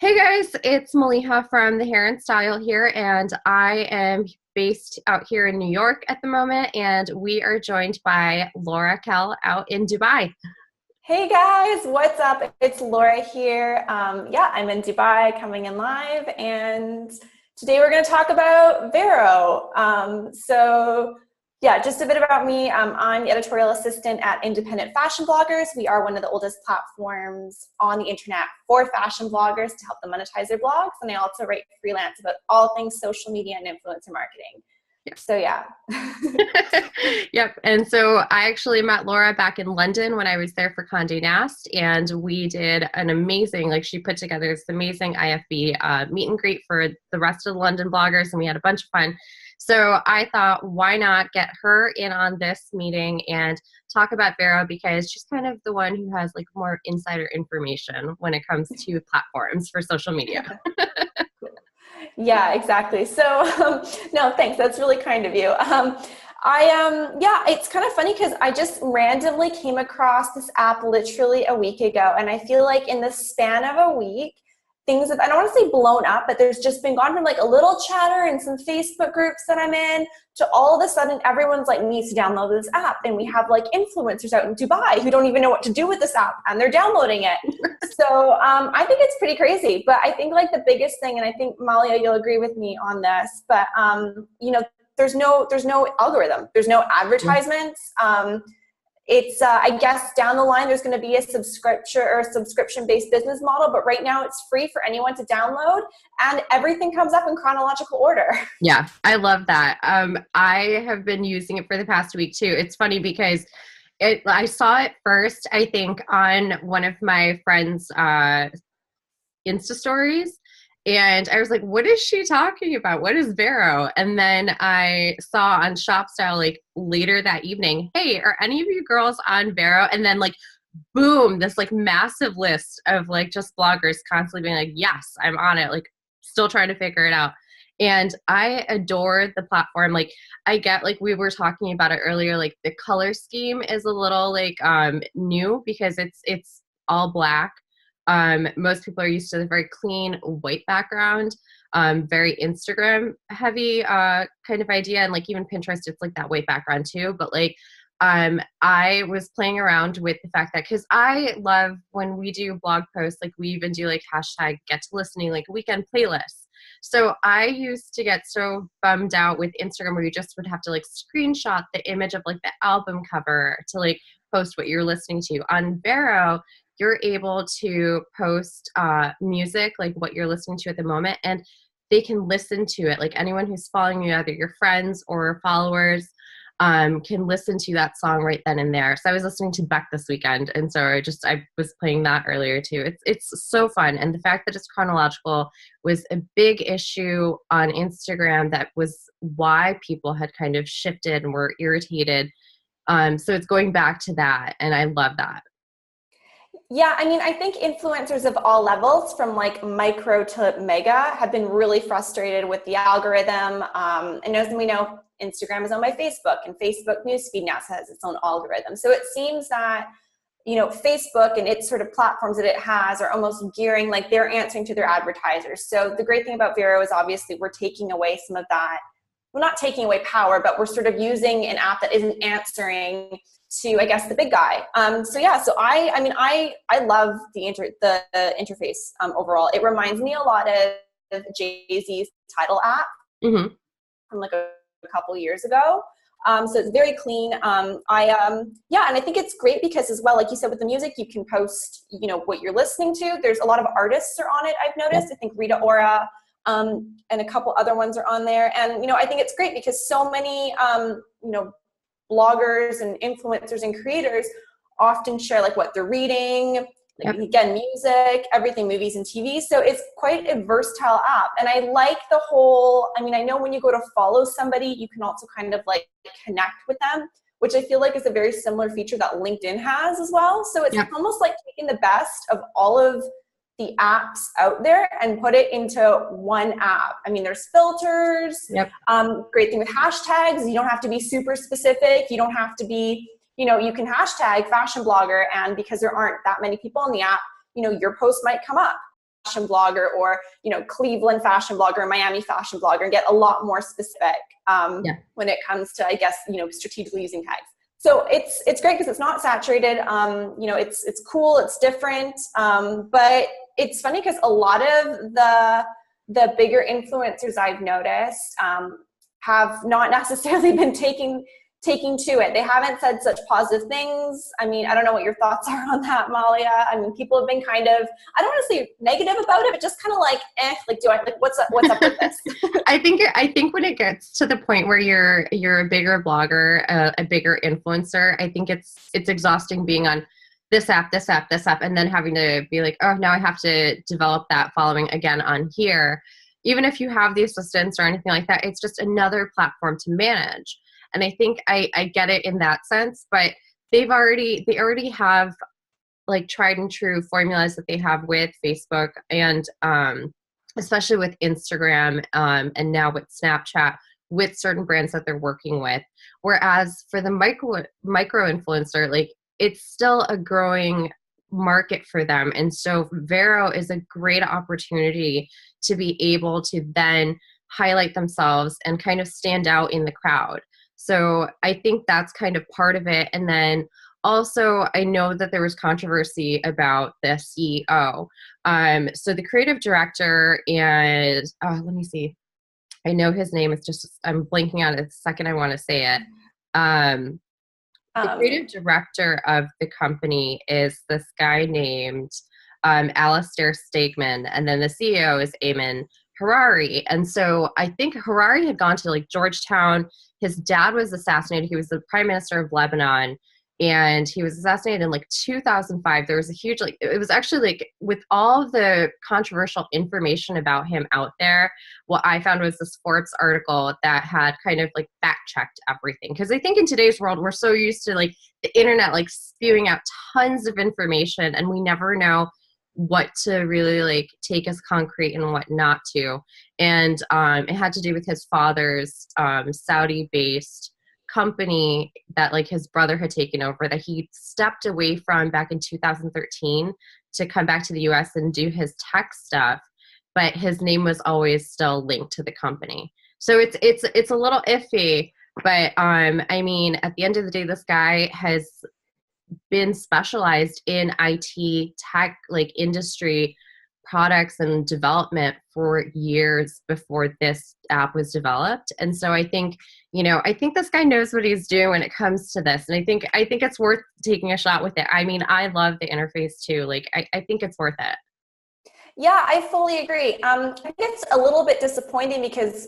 Hey guys, it's Maliha from the Hair and Style here, and I am based out here in New York at the moment, and we are joined by Laura Kell out in Dubai. Hey guys, what's up? It's Laura here. I'm in Dubai coming in live, and today we're going to talk about Vero. Just a bit about me. I'm the editorial assistant at Independent Fashion Bloggers. We are one of the oldest platforms on the internet for fashion bloggers to help them monetize their blogs, and I also write freelance about all things social media and influencer marketing. So yeah. Yep. And so I actually met Laura back in London when I was there for Condé Nast, and we did an amazing, she put together this amazing IFB meet and greet for the rest of the London bloggers, and we had a bunch of fun. So I thought, why not get her in on this meeting and talk about Vero, because she's kind of the one who has more insider information when it comes to platforms for social media. Yeah, exactly. No, thanks. That's really kind of you. It's kind of funny because I just randomly came across this app literally a week ago, and I feel like in the span of a week, things have, I don't want to say blown up, but there's just been gone from a little chatter in some Facebook groups that I'm in to all of a sudden everyone's needs to download this app, and we have influencers out in Dubai who don't even know what to do with this app, and they're downloading it. I think it's pretty crazy, but I think the biggest thing, and I think Malia, you'll agree with me on this, but there's no algorithm, there's no advertisements. It's I guess down the line there's going to be a subscription-based business model, but right now it's free for anyone to download, and everything comes up in chronological order. Yeah, I love that. I have been using it for the past week too. It's funny because I saw it first, I think, on one of my friends' Insta stories. And I was like, what is she talking about? What is Vero? And then I saw on Shop Style later that evening, hey, are any of you girls on Vero? And then boom, this massive list of just bloggers constantly being yes, I'm on it, still trying to figure it out. And I adore the platform. I get, we were talking about it earlier, the color scheme is a little new because it's all black. Most people are used to the very clean white background, very Instagram heavy kind of idea. And even Pinterest, it's that white background too. But I was playing around with the fact that, because I love when we do blog posts, we even do hashtag get to listening, weekend playlists. So I used to get so bummed out with Instagram where you just would have to screenshot the image of the album cover to post what you're listening to. On Vero, you're able to post music, what you're listening to at the moment, and they can listen to it. Anyone who's following you, either your friends or followers, can listen to that song right then and there. So I was listening to Beck this weekend, and so I was playing that earlier too. It's so fun, and the fact that it's chronological was a big issue on Instagram. That was why people had kind of shifted and were irritated. So it's going back to that, and I love that. Yeah, I mean, I think influencers of all levels, from micro to mega, have been really frustrated with the algorithm. And as we know, Instagram is owned by Facebook, and Facebook Newsfeed now has its own algorithm. So it seems that, Facebook and its sort of platforms that it has are almost gearing, they're answering to their advertisers. So the great thing about Vero is obviously we're taking away some of that. We're not taking away power, but we're sort of using an app that isn't answering to, I guess, the big guy. So I love the interface overall. It reminds me a lot of Jay-Z's Tidal app from a couple years ago. So it's very clean. And I think it's great because as well, like you said, with the music, you can post, what you're listening to. There's a lot of artists are on it, I've noticed. I think Rita Ora and a couple other ones are on there. And, I think it's great because so many, bloggers and influencers and creators often share what they're reading, again, music, everything, movies and TV. So it's quite a versatile app. And I like the whole, I know when you go to follow somebody, you can also kind of connect with them, which I feel is a very similar feature that LinkedIn has as well. So it's almost taking the best of all of the apps out there and put it into one app. There's filters. Great thing with hashtags. You don't have to be super specific. You don't have to be, you can hashtag fashion blogger, and because there aren't that many people in the app, your post might come up. fashion blogger or, Cleveland fashion blogger or Miami fashion blogger and get a lot more specific when it comes to, I guess, strategically using tags. So it's great because it's not saturated. It's cool, it's different. But it's funny because a lot of the bigger influencers I've noticed have not necessarily been taking to it. They haven't said such positive things. I mean, I don't know what your thoughts are on that, Maliha. I mean, people have been kind of, I don't want to say negative about it, but just kind of like, what's up with this? I think when it gets to the point where you're a bigger blogger, a bigger influencer, I think it's exhausting being on this app, and then having to be like, oh, now I have to develop that following again on here. Even if you have the assistants or anything like that, it's just another platform to manage. And I think I get it in that sense, but they already have like tried and true formulas that they have with Facebook and especially with Instagram and now with Snapchat with certain brands that they're working with. Whereas for the micro influencer, like it's still a growing market for them. And so Vero is a great opportunity to be able to then highlight themselves and kind of stand out in the crowd. So I think that's kind of part of it. And then also, I know that there was controversy about the CEO. So the creative director and let me see. I know his name. It's just I'm blanking on it the second I want to say it. The creative director of the company is this guy named Alistair Stegman, and then the CEO is Ayman Harari. And so I think Harari had gone to like Georgetown. His dad was assassinated. He was the prime minister of Lebanon, and he was assassinated in like 2005. There was a huge, like, it was actually like with all of the controversial information about him out there, what I found was this Forbes article that had kind of like fact checked everything. Because I think in today's world, we're so used to like the internet, like spewing out tons of information, and we never know what to really like take as concrete and what not to. And it had to do with his father's Saudi-based company that like his brother had taken over that he stepped away from back in 2013 to come back to the US and do his tech stuff, but his name was always still linked to the company. So it's a little iffy, but I mean, at the end of the day, this guy has been specialized in IT tech, like industry products and development for years before this app was developed. And so I think, I think this guy knows what he's doing when it comes to this. And I think it's worth taking a shot with it. I mean, I love the interface too. Like, I think it's worth it. Yeah, I fully agree. I think it's a little bit disappointing because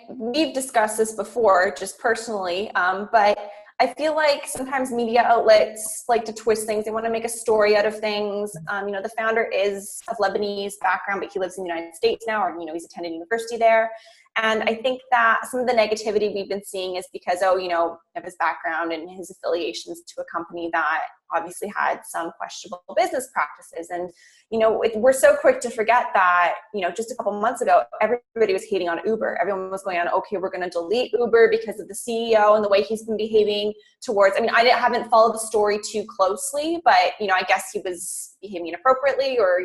we've discussed this before just personally, but I feel like sometimes media outlets like to twist things. They want to make a story out of things. The founder is of Lebanese background, but he lives in the United States now, or, he's attended university there. And I think that some of the negativity we've been seeing is because, of his background and his affiliations to a company that obviously had some questionable business practices. And, we're so quick to forget that, just a couple months ago, everybody was hating on Uber. Everyone was going on, okay, we're going to delete Uber because of the CEO and the way he's been behaving towards, I haven't followed the story too closely, but, I guess he was behaving inappropriately or,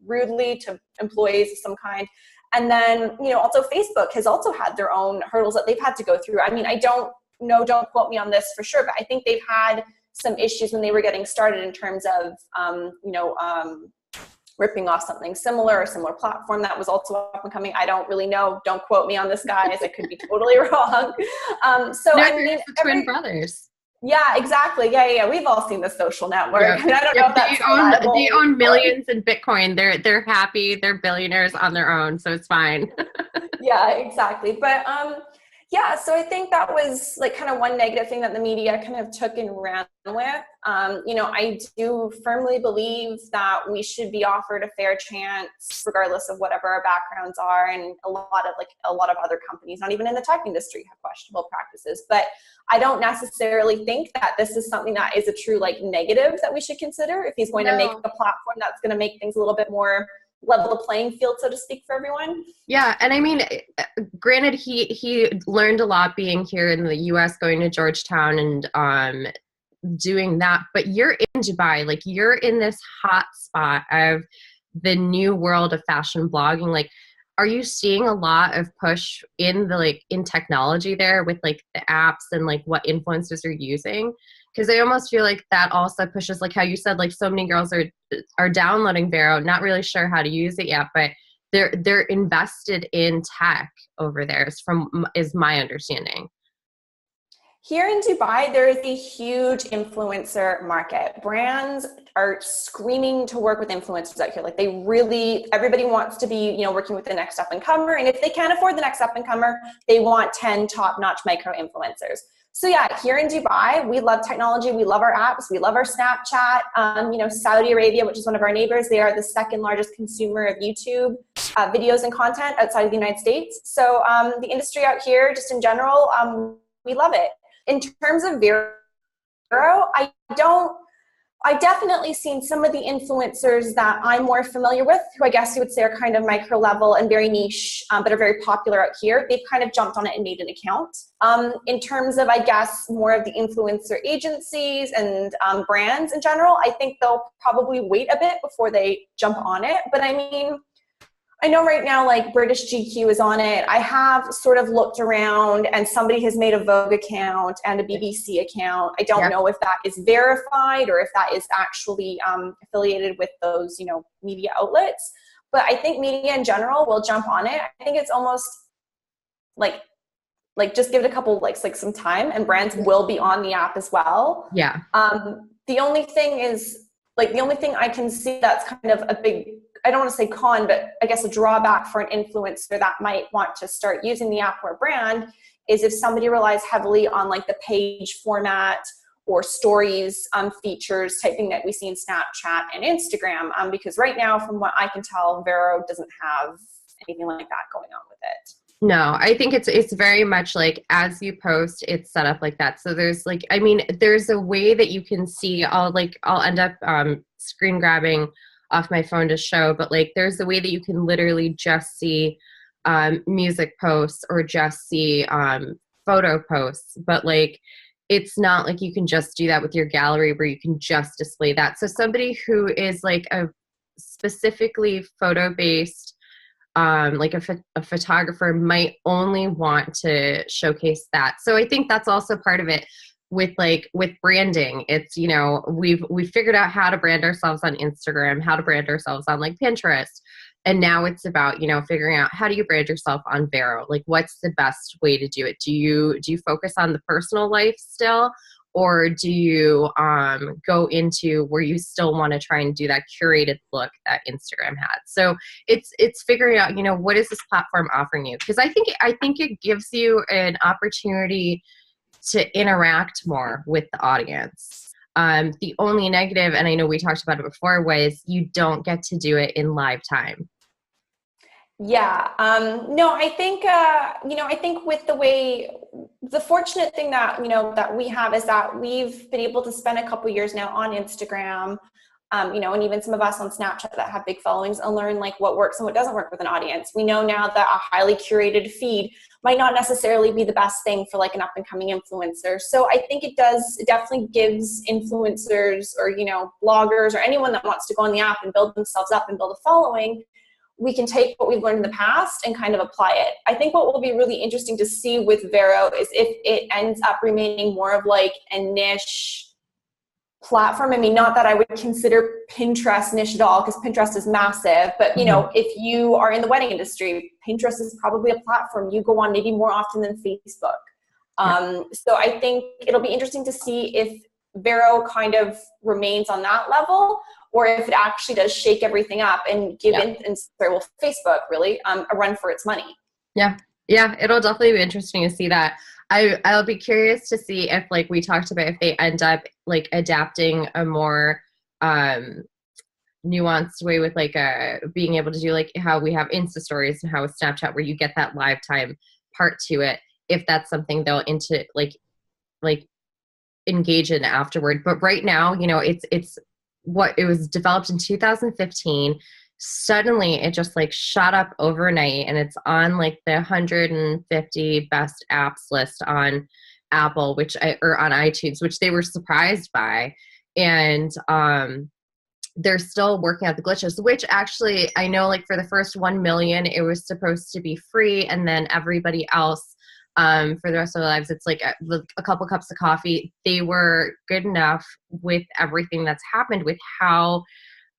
rudely to employees of some kind. And then, also Facebook has also had their own hurdles that they've had to go through. I don't know, don't quote me on this for sure, but I think they've had some issues when they were getting started in terms of, ripping off something similar, a similar platform that was also up and coming. I don't really know. Don't quote me on this, guys. I could be totally wrong. The twin brothers. Yeah, exactly. Yeah. We've all seen The Social Network. Yeah. I don't know if that's they own millions in Bitcoin. They're happy. They're billionaires on their own, so it's fine. Yeah, exactly. But so I think that was like kind of one negative thing that the media kind of took and ran with. I do firmly believe that we should be offered a fair chance, regardless of whatever our backgrounds are. And a lot of other companies, not even in the tech industry, have questionable practices. But I don't necessarily think that this is something that is a true like negative that we should consider if he's going to make a platform that's going to make things a little bit more level the playing field, so to speak, for everyone. Yeah, and granted, he learned a lot being here in the U.S., going to Georgetown, and doing that, but you're in Dubai, like you're in this hot spot of the new world of fashion blogging. Like, are you seeing a lot of push in the like in technology there with like the apps and like what influencers are using? Because I almost feel like that also pushes, like how you said, like so many girls are downloading Vero, not really sure how to use it yet, but they're invested in tech over there. Is my understanding. Here in Dubai, there is a huge influencer market. Brands are screaming to work with influencers out here. Like they really, everybody wants to be, working with the next up and comer. And if they can't afford the next up and comer, they want 10 top-notch micro influencers. So yeah, here in Dubai, we love technology. We love our apps. We love our Snapchat. Saudi Arabia, which is one of our neighbors, they are the second largest consumer of YouTube videos and content outside of the United States. So the industry out here, just in general, we love it. In terms of Vero, I definitely seen some of the influencers that I'm more familiar with, who I guess you would say are kind of micro level and very niche, but are very popular out here. They've kind of jumped on it and made an account. In terms of, I guess, more of the influencer agencies and brands in general, I think they'll probably wait a bit before they jump on it. But I mean, I know right now, like British GQ is on it. I have sort of looked around and somebody has made a Vogue account and a BBC account. I don't know if that is verified or if that is actually affiliated with those, media outlets. But I think media in general will jump on it. I think it's almost like just give it a couple likes, like some time, and brands will be on the app as well. Yeah. The only thing I can see that's kind of a big, I don't want to say con, but I guess a drawback for an influencer that might want to start using the app or brand is if somebody relies heavily on like the page format or stories features type thing that we see in Snapchat and Instagram. Because right now, from what I can tell, Vero doesn't have anything like that going on with it. No, I think it's very much like as you post, it's set up like that. So there's like, I mean, there's a way that you can see. I'll end up screen grabbing off my phone to show, but like there's a way that you can literally just see music posts or just see photo posts, but like it's not like you can just do that with your gallery where you can just display that. So somebody who is like a specifically photo based like a photographer might only want to showcase that. So I think that's also part of it with branding. It's, we've figured out how to brand ourselves on Instagram, how to brand ourselves on like Pinterest. And now it's about, figuring out how do you brand yourself on Vero? Like what's the best way to do it? Do you focus on the personal life still? Or do you go into where you still want to try and do that curated look that Instagram had? So it's figuring out, what is this platform offering you? Because I think it gives you an opportunity to interact more with the audience. The only negative, and I know we talked about it before, was you don't get to do it in live time. Yeah. No, I think, I think with the fortunate thing that, that we have is that we've been able to spend a couple years now on Instagram, and even some of us on Snapchat that have big followings, and learn like what works and what doesn't work with an audience. We know now that a highly curated feed might not necessarily be the best thing for like an up and coming influencer. So I think it definitely gives influencers or, bloggers or anyone that wants to go on the app and build themselves up and build a following, we can take what we've learned in the past and kind of apply it. I think what will be really interesting to see with Vero is if it ends up remaining more of like a niche platform. I mean, not that I would consider Pinterest niche at all, because Pinterest is massive, but if you are in the wedding industry, Pinterest is probably a platform you go on maybe more often than Facebook. So I think it'll be interesting to see if Vero kind of remains on that level, or if it actually does shake everything up and give Facebook really a run for its money. Yeah, it'll definitely be interesting to see that. I'll be curious to see if, like we talked about, if they end up like adapting a more nuanced way with like being able to do like how we have Insta stories and how with Snapchat where you get that live time part to it. If that's something they'll like engage in afterward. But right now, it's what it was developed in 2015. Suddenly it just like shot up overnight, and it's on like the 150 best apps list on Apple, or on iTunes, which they were surprised by. And they're still working out the glitches, which actually I know, like for the first 1 million, it was supposed to be free. And then everybody else, for the rest of their lives, it's like a couple cups of coffee. They were good enough with everything that's happened with how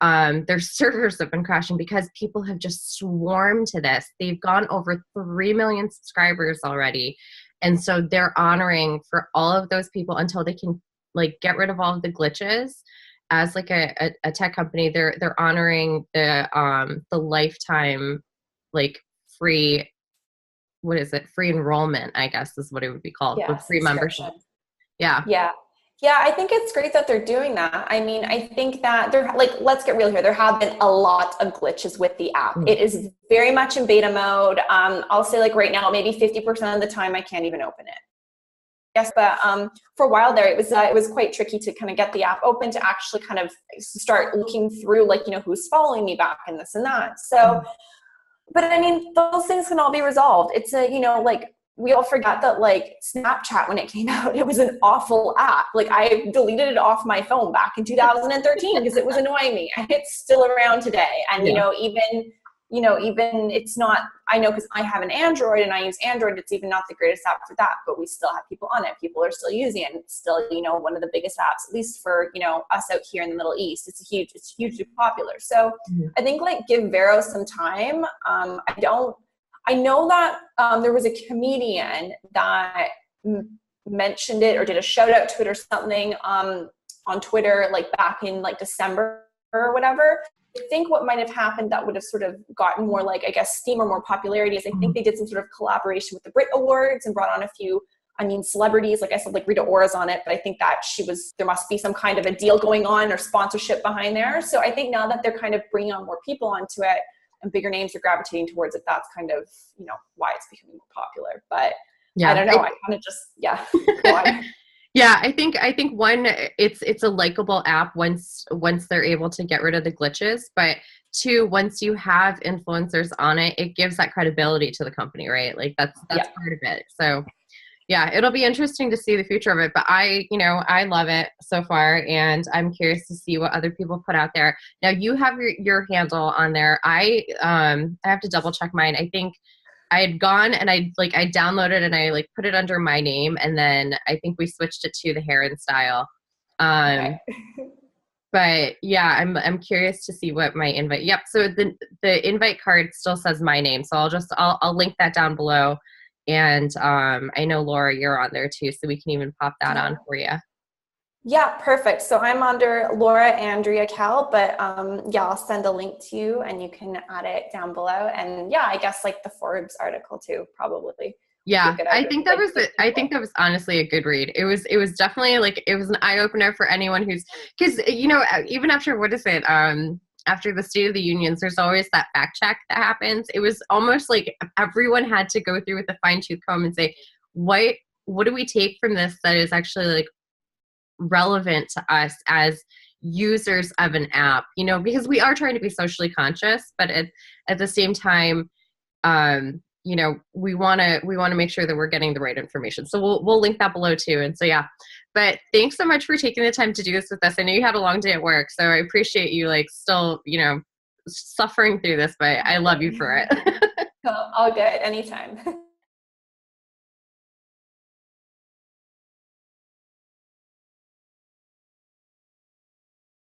their servers have been crashing, because people have just swarmed to this. They've gone over 3 million subscribers already. And so they're honoring for all of those people until they can like get rid of all of the glitches. As like a tech company, they're honoring the lifetime like free, what is it? Free enrollment, I guess is what it would be called. Yeah, With free membership. Yeah. Yeah. Yeah, I think it's great that they're doing that. I mean, I think that they're like, let's get real here. There have been a lot of glitches with the app. It is very much in beta mode. I'll say like right now, maybe 50% of the time I can't even open it. Yes, but for a while there, it was quite tricky to kind of get the app open to actually kind of start looking through, like, you know, who's following me back and this and that. So, but I mean, those things can all be resolved. It's a, you know, like we all forgot that like Snapchat, when it came out, it was an awful app. Like I deleted it off my phone back in 2013 because it was annoying me, and it's still around today. And, even it's not, I know, because I have an Android and I use Android, it's even not the greatest app for that, but we still have people on it. People are still using it. And it's still, you know, one of the biggest apps, at least for, you know, us out here in the Middle East. It's hugely popular. So I think like give Vero some time. I know that there was a comedian that mentioned it or did a shout out to it or something on Twitter, like back in like December or whatever. I think what might have happened that would have sort of gotten more like, I guess, steam or more popularity is I think they did some sort of collaboration with the Brit Awards and brought on a few, celebrities. Like I said, like Rita Ora's on it, but I think that there must be some kind of a deal going on or sponsorship behind there. So I think now that they're kind of bringing on more people onto it and bigger names are gravitating towards it, that's kind of, you know, why it's becoming more popular. But yeah, I don't know. I kind of just, go on. Yeah, I think one, it's a likable app once they're able to get rid of the glitches, but two, once you have influencers on it, it gives that credibility to the company, right? Like that's part of it. So yeah, it'll be interesting to see the future of it, but I love it so far, and I'm curious to see what other people put out there. Now you have your handle on there. I have to double check mine. I think I had gone and I downloaded and I like put it under my name, and then I think we switched it to the Heron style. Okay. But yeah, I'm curious to see what my invite. Yep. So the invite card still says my name, so I'll link that down below. And I know Laura, you're on there too, so we can even pop that on for you. Yeah, perfect. So I'm under Laura Andrea Cal, but I'll send a link to you and you can add it down below. And yeah, I guess like the Forbes article too, probably. Yeah, I think that was honestly a good read. It was definitely like, it was an eye opener for anyone because even after, what is it? After the State of the Unions, there's always that fact check that happens. It was almost like everyone had to go through with a fine tooth comb and say, what do we take from this that is actually like relevant to us as users of an app, because we are trying to be socially conscious, but at the same time, we want to make sure that we're getting the right information. So we'll link that below too. And so, yeah, but thanks so much for taking the time to do this with us. I know you had a long day at work, so I appreciate you still, suffering through this, but I love you for it. All good. Anytime.